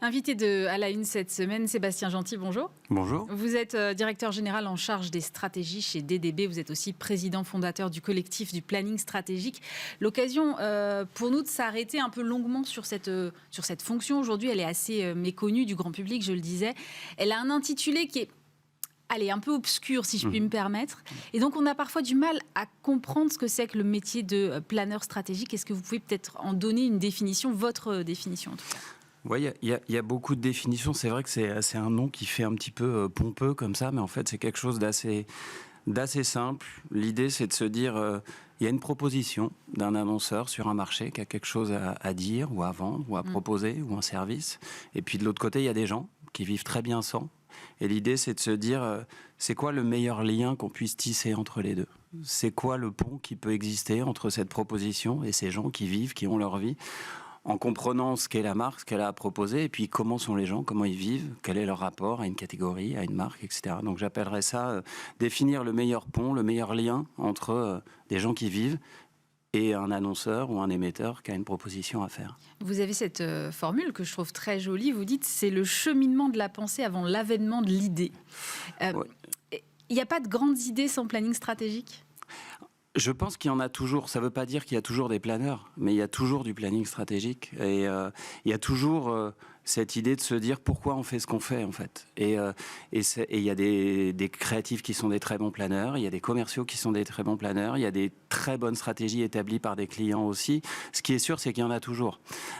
À la une cette semaine, Sébastien Gentil, bonjour. Bonjour. Vous êtes directeur général en charge des stratégies chez DDB. Vous êtes aussi président fondateur du collectif du planning stratégique. L'occasion pour nous de s'arrêter un peu longuement sur cette fonction. Aujourd'hui, elle est assez méconnue du grand public, je le disais. Elle a un intitulé qui est un peu obscur, si je puis me permettre. Et donc, on a parfois du mal à comprendre ce que c'est que le métier de planeur stratégique. Est-ce que vous pouvez peut-être en donner une définition, votre définition en tout cas ? Oui, il y a beaucoup de définitions. C'est vrai que c'est un nom qui fait un petit peu pompeux comme ça, mais en fait, c'est quelque chose d'assez simple. L'idée, c'est de se dire, il y a une proposition d'un annonceur sur un marché qui a quelque chose à dire ou à vendre ou à proposer ou un service. Et puis de l'autre côté, il y a des gens qui vivent très bien sans. Et l'idée, c'est de se dire, c'est quoi le meilleur lien qu'on puisse tisser entre les deux ? C'est quoi le pont qui peut exister entre cette proposition et ces gens qui vivent, qui ont leur vie, en comprenant ce qu'est la marque, ce qu'elle a à proposer, et puis comment sont les gens, comment ils vivent, quel est leur rapport à une catégorie, à une marque, etc. Donc j'appellerais ça définir le meilleur pont, le meilleur lien entre des gens qui vivent et un annonceur ou un émetteur qui a une proposition à faire. Vous avez cette formule que je trouve très jolie. Vous dites c'est le cheminement de la pensée avant l'avènement de l'idée. Il n'y a pas de grandes idées sans planning stratégique ? Je pense qu'il y en a toujours. Ça ne veut pas dire qu'il y a toujours des planeurs, mais il y a toujours du planning stratégique. Et il y a toujours cette idée de se dire pourquoi on fait ce qu'on fait, en fait. Et il y a des créatifs qui sont des très bons planeurs, il y a des commerciaux qui sont des très bons planeurs, il y a des très bonnes stratégies établies par des clients aussi. Ce qui est sûr, c'est qu'il y en a toujours.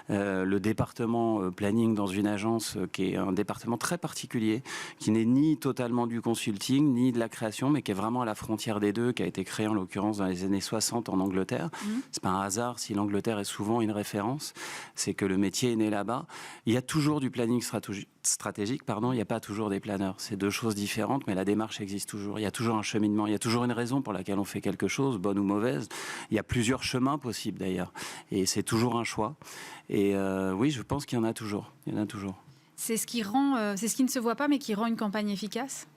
Le département planning dans une agence, qui est un département très particulier, qui n'est ni totalement du consulting, ni de la création, mais qui est vraiment à la frontière des deux, qui a été créé en l'occurrence dans les années 60 en Angleterre. C'est pas un hasard si l'Angleterre est souvent une référence, c'est que le métier est né là-bas. Il y a toujours du planning stratégique, il n'y a pas toujours des planeurs. C'est deux choses différentes, mais la démarche existe toujours. Il y a toujours un cheminement, il y a toujours une raison pour laquelle on fait quelque chose, bonne ou mauvaise. Il y a plusieurs chemins possibles d'ailleurs, et c'est toujours un choix. Et oui, je pense qu'il y en a toujours. Il y en a toujours. C'est ce qui ne se voit pas, mais qui rend une campagne efficace ?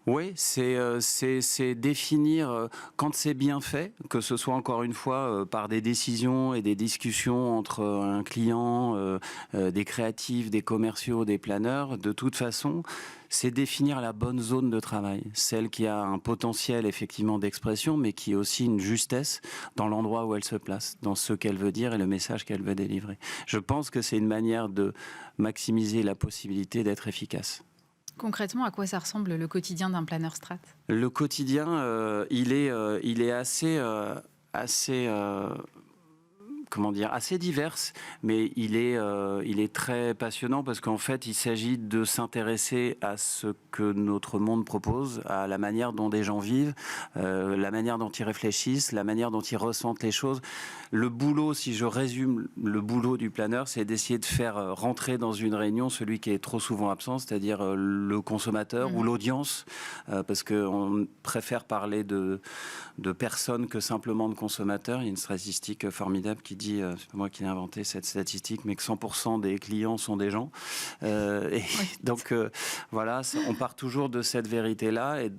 Oui, c'est définir quand c'est bien fait, que ce soit encore une fois par des décisions et des discussions entre un client, des créatifs, des commerciaux, des planeurs. De toute façon, c'est définir la bonne zone de travail, celle qui a un potentiel effectivement d'expression, mais qui a aussi une justesse dans l'endroit où elle se place, dans ce qu'elle veut dire et le message qu'elle veut délivrer. Je pense que c'est une manière de maximiser la possibilité d'être efficace. Concrètement, à quoi ça ressemble le quotidien d'un planeur strat ? Le quotidien, il est assez divers, mais il est très passionnant parce qu'en fait, il s'agit de s'intéresser à ce que notre monde propose, à la manière dont des gens vivent, la manière dont ils réfléchissent, la manière dont ils ressentent les choses. Le boulot, si je résume le boulot du planeur, c'est d'essayer de faire rentrer dans une réunion celui qui est trop souvent absent, c'est-à-dire le consommateur ou l'audience, parce qu'on préfère parler de personnes que simplement de consommateurs. Il y a une statistique formidable qui dit, c'est pas moi qui l'ai inventé cette statistique, mais que 100% des clients sont des gens. Donc voilà, on part toujours de cette vérité-là, et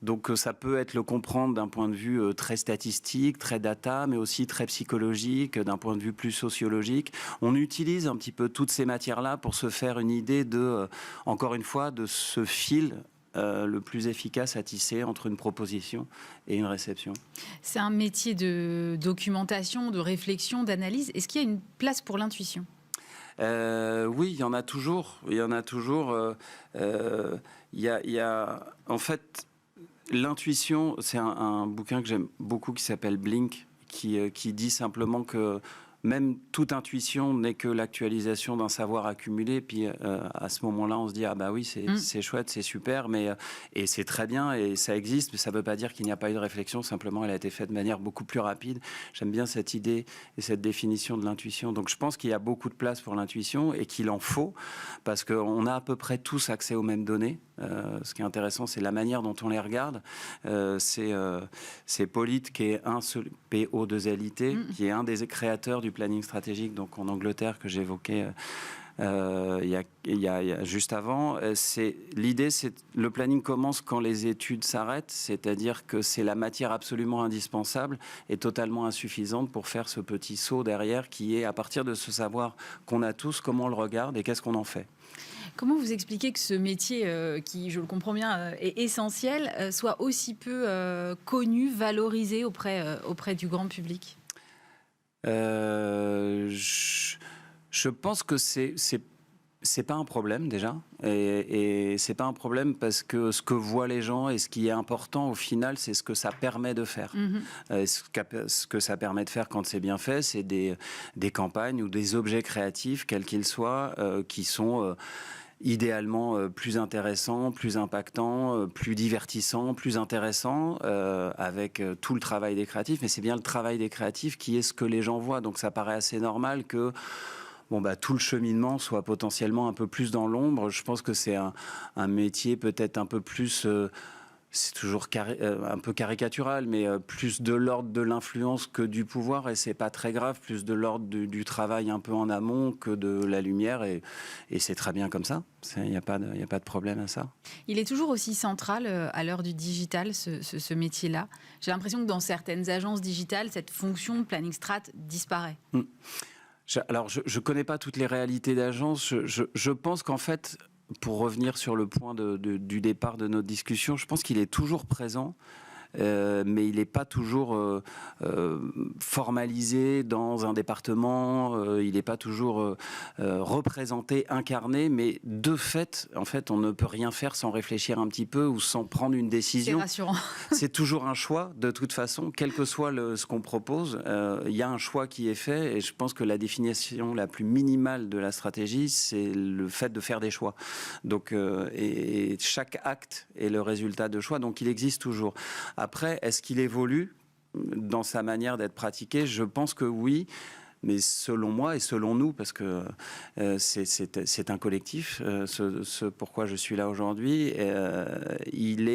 donc ça peut être le comprendre d'un point de vue très statistique, très data, mais aussi très psychologique, d'un point de vue plus sociologique. On utilise un petit peu toutes ces matières-là pour se faire une idée encore une fois, de ce fil le plus efficace à tisser entre une proposition et une réception. C'est un métier de documentation, de réflexion, d'analyse. Est-ce qu'il y a une place pour l'intuition ? Oui, il y en a toujours. Il y en a toujours. En fait, l'intuition, c'est un bouquin que j'aime beaucoup qui s'appelle Blink, qui dit simplement que même toute intuition n'est que l'actualisation d'un savoir accumulé. Puis à ce moment-là, on se dit ah bah oui, c'est chouette, c'est super, et c'est très bien et ça existe, mais ça ne veut pas dire qu'il n'y a pas eu de réflexion. Simplement, elle a été faite de manière beaucoup plus rapide. J'aime bien cette idée et cette définition de l'intuition. Donc, je pense qu'il y a beaucoup de place pour l'intuition et qu'il en faut parce qu'on a à peu près tous accès aux mêmes données. Ce qui est intéressant, c'est la manière dont on les regarde. C'est Polite qui est PO2LIT, qui est un des créateurs du planning stratégique, donc en Angleterre, que j'évoquais il y a juste avant. L'idée, c'est le planning commence quand les études s'arrêtent, c'est-à-dire que c'est la matière absolument indispensable et totalement insuffisante pour faire ce petit saut derrière qui est à partir de ce savoir qu'on a tous, comment on le regarde et qu'est-ce qu'on en fait. Comment vous expliquez que ce métier, qui, je le comprends bien, est essentiel, soit aussi peu connu, valorisé auprès du grand public ? Je pense que c'est pas un problème déjà, et c'est pas un problème parce que ce que voient les gens et ce qui est important au final, c'est ce que ça permet de faire. Ce que ça permet de faire quand c'est bien fait, c'est des campagnes ou des objets créatifs, quels qu'ils soient, qui sont idéalement plus intéressants, plus impactants, plus divertissants, plus intéressants, avec tout le travail des créatifs. Mais c'est bien le travail des créatifs qui est ce que les gens voient. Donc ça paraît assez normal que tout le cheminement soit potentiellement un peu plus dans l'ombre. Je pense que c'est un métier peut-être un peu plus... c'est toujours un peu caricatural, mais plus de l'ordre de l'influence que du pouvoir, et c'est pas très grave, plus de l'ordre du travail un peu en amont que de la lumière, et c'est très bien comme ça. Il n'y a pas de problème à ça. Il est toujours aussi central à l'heure du digital, ce métier-là. J'ai l'impression que dans certaines agences digitales, cette fonction de planning strat disparaît. Alors, je ne connais pas toutes les réalités d'agence. Je pense qu'en fait, pour revenir sur le point du départ de notre discussion, je pense qu'il est toujours présent, mais il n'est pas toujours formalisé dans un département, il n'est pas toujours représenté, incarné, mais de fait, en fait, on ne peut rien faire sans réfléchir un petit peu ou sans prendre une décision. C'est rassurant. C'est toujours un choix, de toute façon, quel que soit ce qu'on propose, il y a un choix qui est fait, et je pense que la définition la plus minimale de la stratégie, c'est le fait de faire des choix. Donc, et chaque acte est le résultat de choix, donc il existe toujours. Après, est-ce qu'il évolue dans sa manière d'être pratiqué ? Je pense que oui, mais selon moi et selon nous, parce que c'est un collectif, ce pourquoi je suis là aujourd'hui, il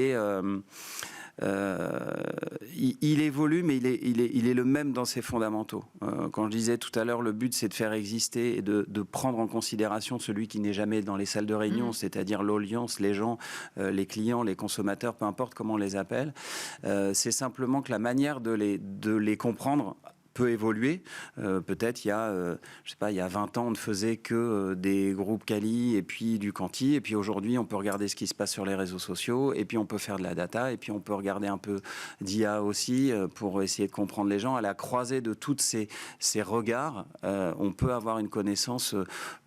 évolue, mais il est le même dans ses fondamentaux. Quand je disais tout à l'heure, le but, c'est de faire exister et de prendre en considération celui qui n'est jamais dans les salles de réunion, c'est-à-dire l'audience, les gens, les clients, les consommateurs, peu importe comment on les appelle. C'est simplement que la manière de les comprendre peut évoluer. Peut-être il y a 20 ans, on ne faisait que des groupes Kali et puis du Quanti. Et puis aujourd'hui, on peut regarder ce qui se passe sur les réseaux sociaux. Et puis on peut faire de la data. Et puis on peut regarder un peu d'IA aussi pour essayer de comprendre les gens. À la croisée de tous ces regards, on peut avoir une connaissance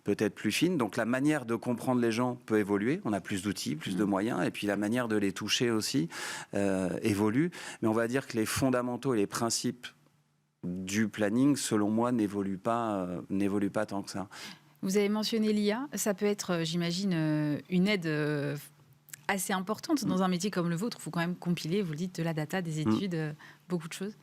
peut-être plus fine. Donc la manière de comprendre les gens peut évoluer. On a plus d'outils, plus de moyens. Et puis la manière de les toucher aussi évolue. Mais on va dire que les fondamentaux et les principes du planning, selon moi, n'évolue pas tant que ça. Vous avez mentionné l'IA, ça peut être, j'imagine, une aide assez importante dans un métier comme le vôtre. Il faut quand même compiler, vous le dites, de la data, des études, beaucoup de choses.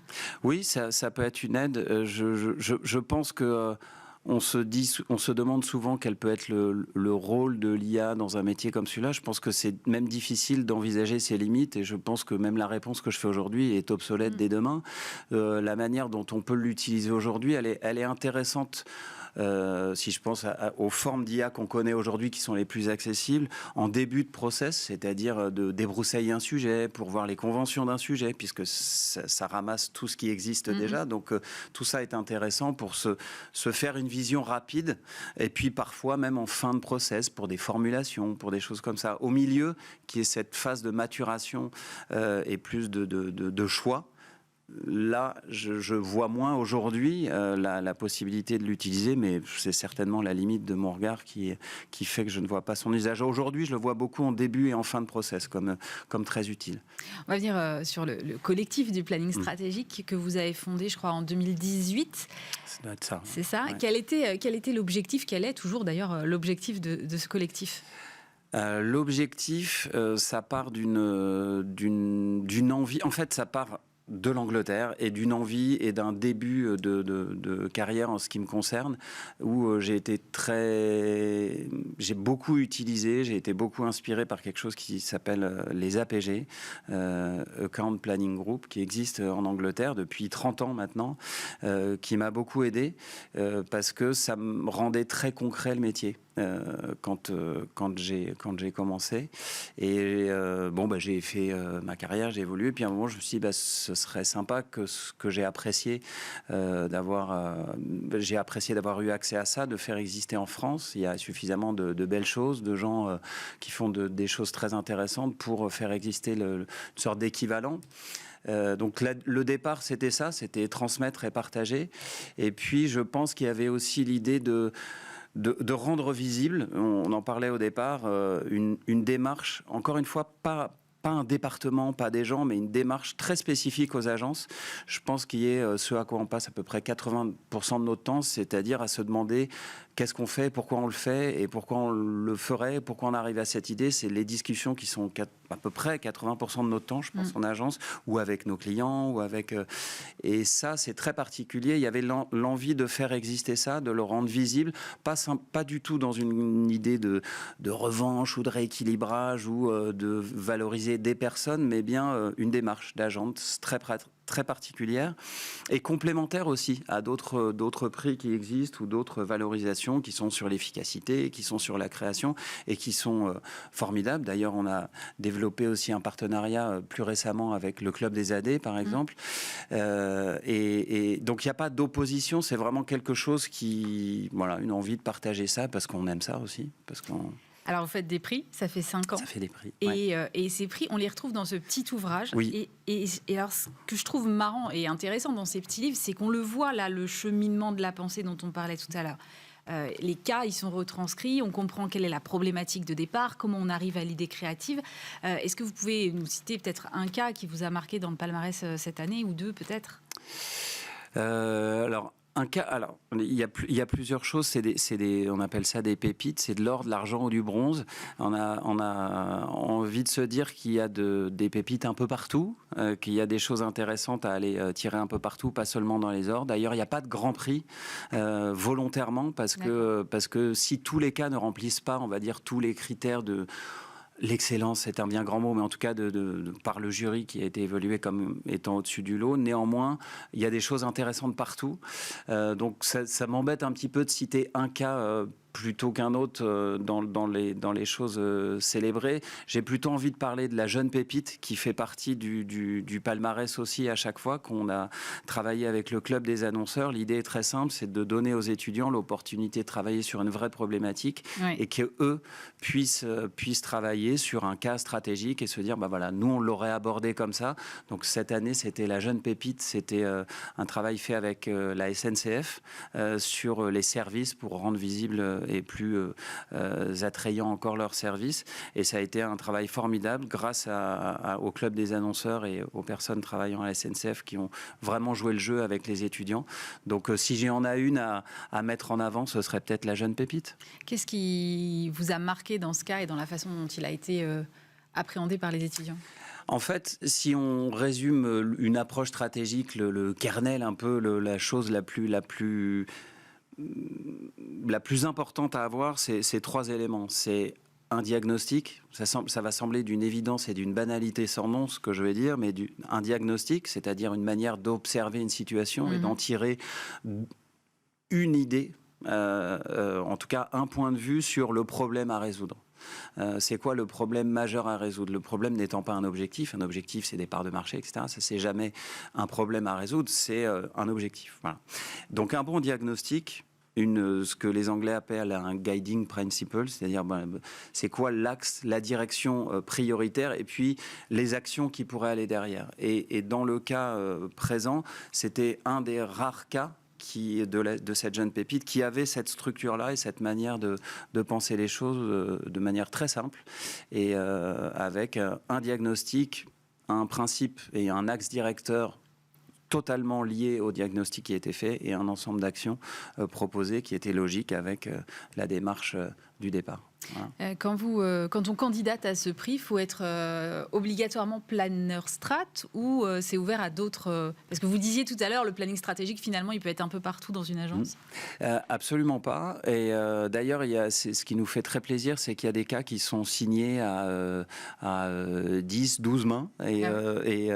Oui, ça peut être une aide. Je pense que on se demande souvent quel peut être le rôle de l'IA dans un métier comme celui-là. Je pense que c'est même difficile d'envisager ses limites, et je pense que même la réponse que je fais aujourd'hui est obsolète dès demain. La manière dont on peut l'utiliser aujourd'hui, elle est intéressante. Si je pense aux formes d'IA qu'on connaît aujourd'hui qui sont les plus accessibles, en début de process, c'est-à-dire de débroussailler un sujet pour voir les conventions d'un sujet, puisque ça ramasse tout ce qui existe déjà. Donc tout ça est intéressant pour se faire une vision rapide, et puis parfois même en fin de process pour des formulations, pour des choses comme ça. Au milieu, qui est cette phase de maturation et plus de choix. Là, je vois moins aujourd'hui la possibilité de l'utiliser, mais c'est certainement la limite de mon regard qui fait que je ne vois pas son usage. Aujourd'hui, je le vois beaucoup en début et en fin de process comme très utile. On va venir sur le collectif du planning stratégique que vous avez fondé, je crois, en 2018. Ça doit être ça. C'est ça. Ouais. Quel était l'objectif ? Quel est toujours d'ailleurs l'objectif de ce collectif ? L'objectif, ça part d'une envie. En fait, ça part de l'Angleterre et d'une envie et d'un début de carrière en ce qui me concerne, où j'ai beaucoup utilisé, j'ai été beaucoup inspiré par quelque chose qui s'appelle les APG, Account Planning Group, qui existe en Angleterre depuis 30 ans maintenant, qui m'a beaucoup aidé parce que ça me rendait très concret le métier. Quand j'ai commencé et j'ai fait ma carrière, j'ai évolué, puis à un moment je me suis dit ce serait sympa que ce que j'ai apprécié d'avoir eu accès à ça, de faire exister en France. Il y a suffisamment de belles choses, de gens qui font des choses très intéressantes pour faire exister une sorte d'équivalent. Donc le départ, c'était ça, c'était transmettre et partager. Et puis je pense qu'il y avait aussi l'idée de rendre visible, on en parlait au départ, une démarche, encore une fois, pas un département, pas des gens, mais une démarche très spécifique aux agences. Je pense qu'il y ait ce à quoi on passe à peu près 80% de notre temps, c'est-à-dire à se demander qu'est-ce qu'on fait, pourquoi on le fait et pourquoi on le ferait, pourquoi on arrive à cette idée. C'est les discussions qui sont à peu près 80% de notre temps, je pense, en agence, ou avec nos clients, ou avec... Et ça, c'est très particulier. Il y avait l'envie de faire exister ça, de le rendre visible, pas du tout dans une idée de revanche ou de rééquilibrage ou de valoriser des personnes, mais bien une démarche d'agence très particulière et complémentaire aussi à d'autres prix qui existent ou d'autres valorisations qui sont sur l'efficacité, qui sont sur la création et qui sont formidables. D'ailleurs, on a développé aussi un partenariat plus récemment avec le Club des AD, par exemple. Et donc, il n'y a pas d'opposition. C'est vraiment quelque chose une envie de partager ça parce qu'on aime ça aussi. Alors, vous faites des prix, ça fait 5 ans. Ça fait des prix. Et ces prix, on les retrouve dans ce petit ouvrage. Oui. Et alors, ce que je trouve marrant et intéressant dans ces petits livres, c'est qu'on le voit là, le cheminement de la pensée dont on parlait tout à l'heure. Les cas, ils sont retranscrits, on comprend quelle est la problématique de départ, comment on arrive à l'idée créative. Est-ce que vous pouvez nous citer peut-être un cas qui vous a marqué dans le palmarès cette année, ou deux peut-être ? Il y a plusieurs choses. On appelle ça des pépites. C'est de l'or, de l'argent ou du bronze. On a envie de se dire qu'il y a des pépites un peu partout, qu'il y a des choses intéressantes à aller tirer un peu partout, pas seulement dans les ors. D'ailleurs, il n'y a pas de grand prix volontairement parce que si tous les cas ne remplissent pas, on va dire, tous les critères de... L'excellence, c'est un bien grand mot, mais en tout cas par le jury qui a été évalué comme étant au-dessus du lot. Néanmoins, il y a des choses intéressantes partout. Donc ça m'embête un petit peu de citer un cas plutôt qu'un autre dans les choses célébrées. J'ai plutôt envie de parler de la jeune pépite qui fait partie du palmarès aussi à chaque fois qu'on a travaillé avec le Club des annonceurs. L'idée est très simple, c'est de donner aux étudiants l'opportunité de travailler sur une vraie problématique et qu'eux puissent travailler sur un cas stratégique et se dire, nous on l'aurait abordé comme ça. Donc cette année, c'était la jeune pépite, c'était un travail fait avec la SNCF sur les services pour rendre visible et plus attrayant encore leurs services. Et ça a été un travail formidable grâce au Club des annonceurs et aux personnes travaillant à la SNCF qui ont vraiment joué le jeu avec les étudiants. Donc si j'en ai une à mettre en avant, ce serait peut-être la jeune pépite. Qu'est-ce qui vous a marqué dans ce cas et dans la façon dont il a été appréhendé par les étudiants ? En fait, si on résume une approche stratégique, le kernel, un peu la chose la plus importante à avoir, c'est 3 éléments. C'est un diagnostic, ça va sembler d'une évidence et d'une banalité sans nom, ce que je vais dire, mais un diagnostic, c'est-à-dire une manière d'observer une situation et d'en tirer une idée, en tout cas un point de vue sur le problème à résoudre. C'est quoi le problème majeur à résoudre ? Le problème n'étant pas un objectif, c'est des parts de marché, etc. Ça, c'est jamais un problème à résoudre, c'est un objectif. Voilà. Donc un bon diagnostic, ce que les Anglais appellent un guiding principle, c'est-à-dire c'est quoi l'axe, la direction prioritaire et puis les actions qui pourraient aller derrière. Et dans le cas présent, c'était un des rares cas de cette jeune pépite qui avait cette structure-là et cette manière de penser les choses de manière très simple et avec un diagnostic, un principe et un axe directeur totalement lié au diagnostic qui était fait et un ensemble d'actions proposées qui étaient logiques avec la démarche du départ. Voilà. Quand on candidate à ce prix, il faut être obligatoirement planeur strat ou c'est ouvert à d'autres parce que vous disiez tout à l'heure, le planning stratégique, finalement, il peut être un peu partout dans une agence. Absolument pas. Et d'ailleurs, ce qui nous fait très plaisir, c'est qu'il y a des cas qui sont signés à 10, 12 mains. Et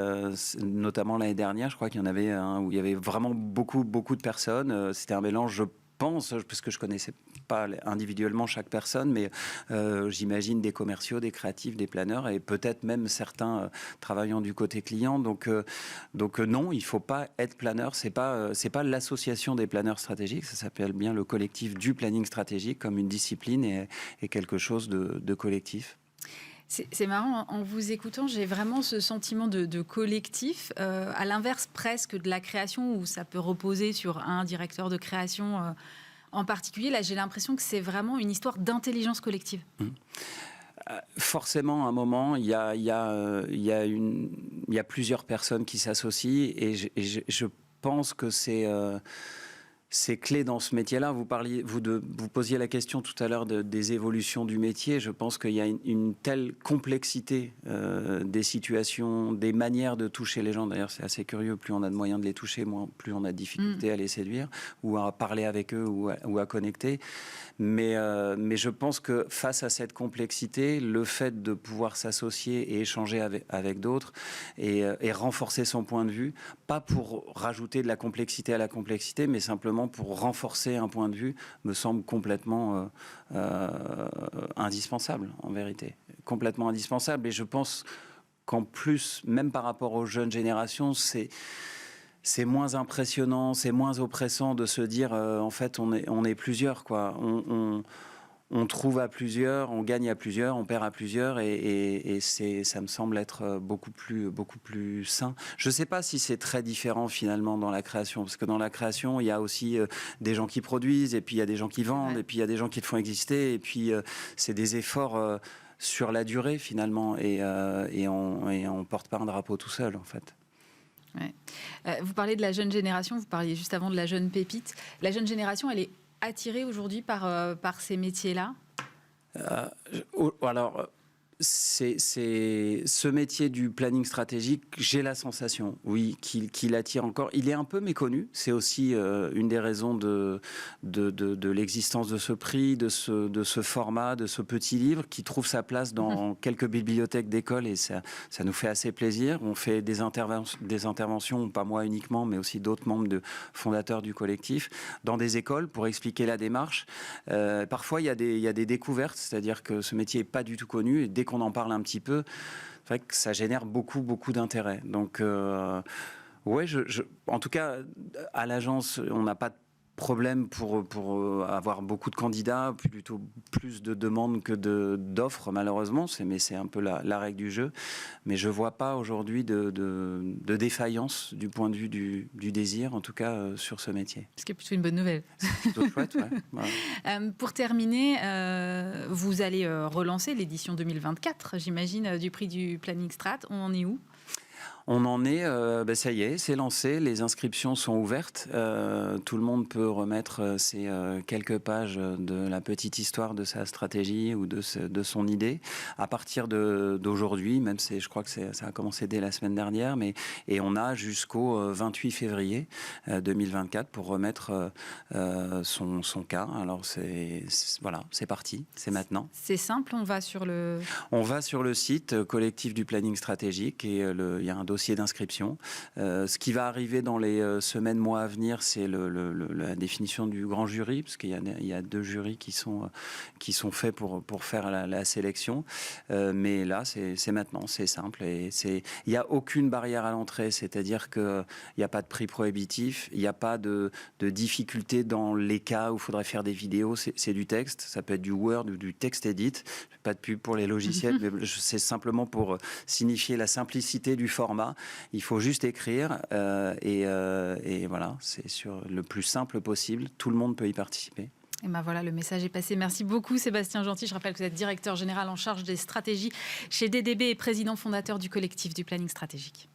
notamment l'année dernière, je crois qu'il y en avait un où il y avait vraiment beaucoup de personnes. C'était un mélange, je pense, parce que je connaissais pas individuellement chaque personne, mais j'imagine des commerciaux, des créatifs, des planeurs et peut-être même certains travaillant du côté client. Donc non, il faut pas être planeur. C'est pas l'association des planeurs stratégiques. Ça s'appelle bien le collectif du planning stratégique comme une discipline et quelque chose de collectif. C'est marrant, en vous écoutant, j'ai vraiment ce sentiment de collectif, à l'inverse presque de la création où ça peut reposer sur un directeur de création en particulier. Là, j'ai l'impression que c'est vraiment une histoire d'intelligence collective. Forcément, à un moment, il y a plusieurs personnes qui s'associent et je pense que c'est clé dans ce métier-là. Vous posiez la question tout à l'heure des évolutions du métier. Je pense qu'il y a une telle complexité des situations, des manières de toucher les gens. D'ailleurs, c'est assez curieux. Plus on a de moyens de les toucher, plus on a de difficultés à les séduire ou à parler avec eux ou à connecter. Mais je pense que face à cette complexité, le fait de pouvoir s'associer et échanger avec d'autres et renforcer son point de vue, pas pour rajouter de la complexité à la complexité, mais simplement pour renforcer un point de vue, me semble complètement indispensable, en vérité. Complètement indispensable. Et je pense qu'en plus, même par rapport aux jeunes générations, c'est moins impressionnant, c'est moins oppressant de se dire en fait on est plusieurs, quoi. On trouve à plusieurs, on gagne à plusieurs, on perd à plusieurs et ça me semble être beaucoup plus sain. Je ne sais pas si c'est très différent finalement dans la création, parce que dans la création, il y a aussi des gens qui produisent et puis il y a des gens qui vendent et puis il y a des gens qui le font exister et puis c'est des efforts sur la durée finalement et on porte pas un drapeau tout seul en fait. Ouais. Vous parlez de la jeune génération, vous parliez juste avant de la jeune pépite. La jeune génération, elle est attirée aujourd'hui par ces métiers-là ? Alors, c'est ce métier du planning stratégique, j'ai la sensation, oui, qu'il attire encore. Il est un peu méconnu. C'est aussi une des raisons de l'existence de ce prix, de ce format, de ce petit livre qui trouve sa place dans quelques bibliothèques d'école et ça nous fait assez plaisir. On fait des interventions, pas moi uniquement, mais aussi d'autres membres fondateurs du collectif, dans des écoles pour expliquer la démarche. Parfois, il y a des découvertes, c'est-à-dire que ce métier n'est pas du tout connu et dès qu'on en parle un petit peu, c'est vrai que ça génère beaucoup d'intérêt. Donc, ouais, en tout cas, à l'agence, on n'a pas de problème pour avoir beaucoup de candidats, plutôt plus de demandes que d'offres, malheureusement. Mais c'est un peu la règle du jeu. Mais je ne vois pas aujourd'hui de défaillance du point de vue du désir, en tout cas sur ce métier. Ce qui est plutôt une bonne nouvelle. C'est plutôt chouette, ouais. Voilà. Pour terminer, vous allez relancer l'édition 2024, j'imagine, du prix du Planning Strat. On en est où ? On en est, ça y est, c'est lancé, les inscriptions sont ouvertes, tout le monde peut remettre ses quelques pages de la petite histoire de sa stratégie ou de son idée à partir d'aujourd'hui, même je crois que ça a commencé dès la semaine dernière, et on a jusqu'au 28 février 2024 pour remettre son cas. Alors voilà, c'est parti, c'est maintenant. C'est simple, on va sur le site collectif du planning stratégique et il y a un dossier d'inscription. Ce qui va arriver dans les semaines, mois à venir, c'est la définition du grand jury, parce qu'il y a 2 jurys qui sont faits pour faire la sélection. Mais là, c'est maintenant, c'est simple. Et il n'y a aucune barrière à l'entrée, c'est-à-dire qu'il n'y a pas de prix prohibitif, il n'y a pas de difficulté dans les cas où il faudrait faire des vidéos, c'est du texte, ça peut être du Word ou du texte edit. Pas de pub pour les logiciels, mais c'est simplement pour signifier la simplicité du format. Il faut juste écrire et voilà, c'est sur le plus simple possible. Tout le monde peut y participer. Et ben voilà, le message est passé. Merci beaucoup Sébastien Gentil. Je rappelle que vous êtes directeur général en charge des stratégies chez DDB et président fondateur du collectif du planning stratégique.